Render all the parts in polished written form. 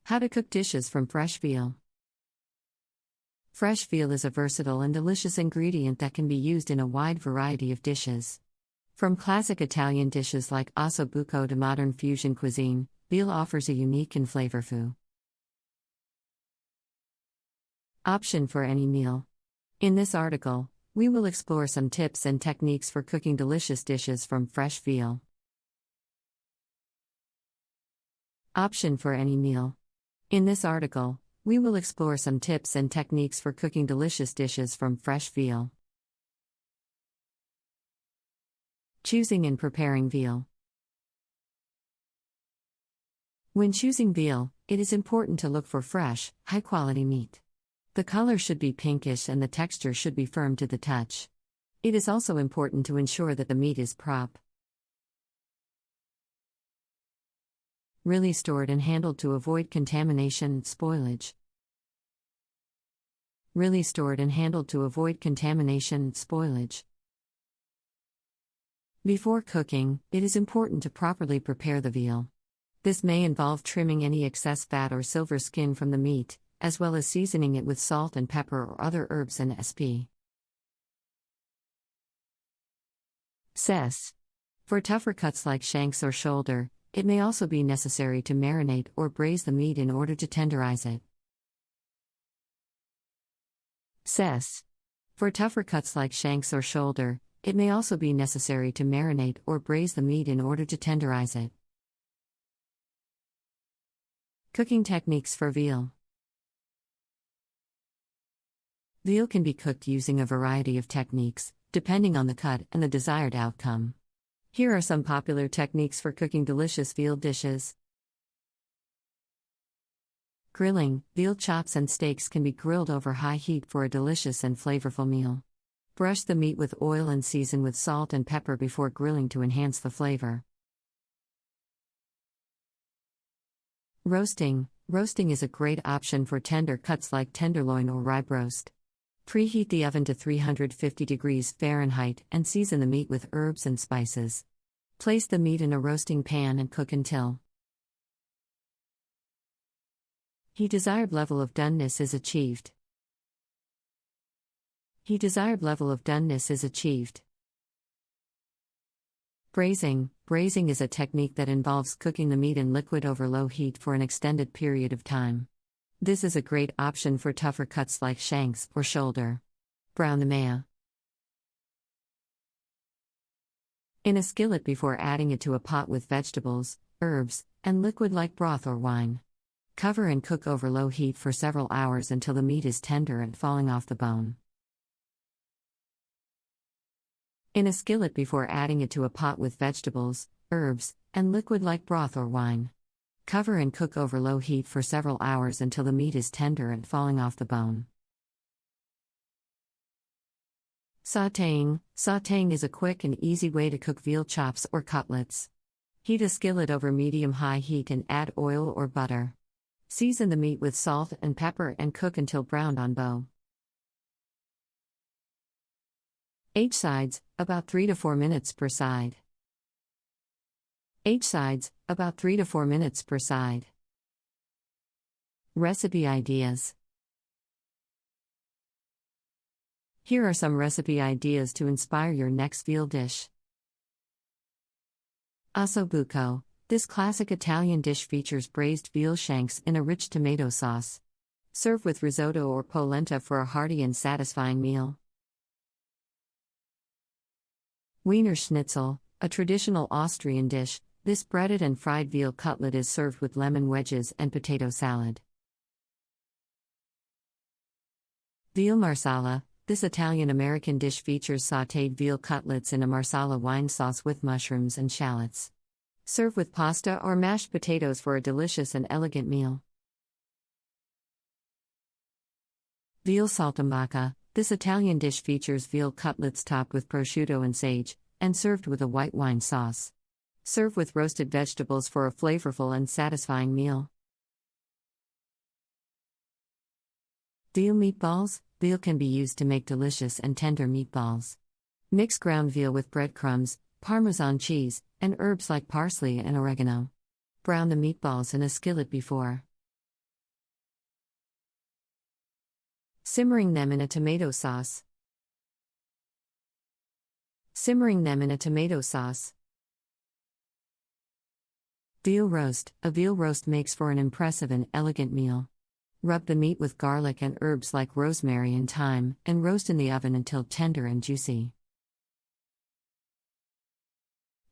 How to cook dishes from fresh veal. Fresh veal is a versatile and delicious ingredient that can be used in a wide variety of dishes. From classic Italian dishes like osso buco to modern fusion cuisine, veal offers a unique and flavorful option for any meal. In this article, we will explore some tips and techniques for cooking delicious dishes from fresh veal. Option for any meal. In this article, we will explore some tips and techniques for cooking delicious dishes from fresh veal. Choosing and preparing veal. When choosing veal, it is important to look for fresh, high-quality meat. The color should be pinkish and the texture should be firm to the touch. It is also important to ensure that the meat is really stored and handled to avoid contamination and spoilage. Really stored and handled to avoid contamination and spoilage. Before cooking, it is important to properly prepare the veal. This may involve trimming any excess fat or silver skin from the meat, as well as seasoning it with salt and pepper or other herbs and sp. Cess. For tougher cuts like shanks or shoulder, it may also be necessary to marinate or braise the meat in order to tenderize it. Cess. For tougher cuts like shanks or shoulder, it may also be necessary to marinate or braise the meat in order to tenderize it. Cooking techniques for veal. Veal can be cooked using a variety of techniques, depending on the cut and the desired outcome. Here are some popular techniques for cooking delicious veal dishes. Grilling. Veal chops and steaks can be grilled over high heat for a delicious and flavorful meal. Brush the meat with oil and season with salt and pepper before grilling to enhance the flavor. Roasting. Roasting is a great option for tender cuts like tenderloin or rib roast. Preheat the oven to 350 degrees Fahrenheit and season the meat with herbs and spices. Place the meat in a roasting pan and cook until the desired level of doneness is achieved. Braising. Braising is a technique that involves cooking the meat in liquid over low heat for an extended period of time. This is a great option for tougher cuts like shanks or shoulder. Brown the meat in a skillet before adding it to a pot with vegetables, herbs, and liquid like broth or wine. Cover and cook over low heat for several hours until the meat is tender and falling off the bone. In a skillet before adding it to a pot with vegetables, herbs, and liquid like broth or wine. Cover and cook over low heat for several hours until the meat is tender and falling off the bone. Sautéing. Sautéing is a quick and easy way to cook veal chops or cutlets. Heat a skillet over medium-high heat and add oil or butter. Season the meat with salt and pepper and cook until browned on both sides, about 3 to 4 minutes per side. About 3 to 4 minutes per side. Recipe ideas. Here are some recipe ideas to inspire your next veal dish. Osso buco. This classic Italian dish features braised veal shanks in a rich tomato sauce. Serve with risotto or polenta for a hearty and satisfying meal. Wiener Schnitzel, a traditional Austrian dish. This breaded and fried veal cutlet is served with lemon wedges and potato salad. Veal marsala. This Italian-American dish features sautéed veal cutlets in a marsala wine sauce with mushrooms and shallots. Serve with pasta or mashed potatoes for a delicious and elegant meal. Veal saltimbocca. This Italian dish features veal cutlets topped with prosciutto and sage, and served with a white wine sauce. Serve with roasted vegetables for a flavorful and satisfying meal. Veal meatballs. Veal can be used to make delicious and tender meatballs. Mix ground veal with breadcrumbs, Parmesan cheese, and herbs like parsley and oregano. Brown the meatballs in a skillet before Simmering them in a tomato sauce. Simmering them in a tomato sauce. Veal roast. A veal roast makes for an impressive and elegant meal. Rub the meat with garlic and herbs like rosemary and thyme, and roast in the oven until tender and juicy.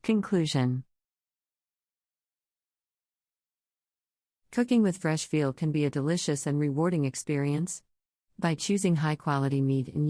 Conclusion. Cooking with fresh veal can be a delicious and rewarding experience. By choosing high-quality meat and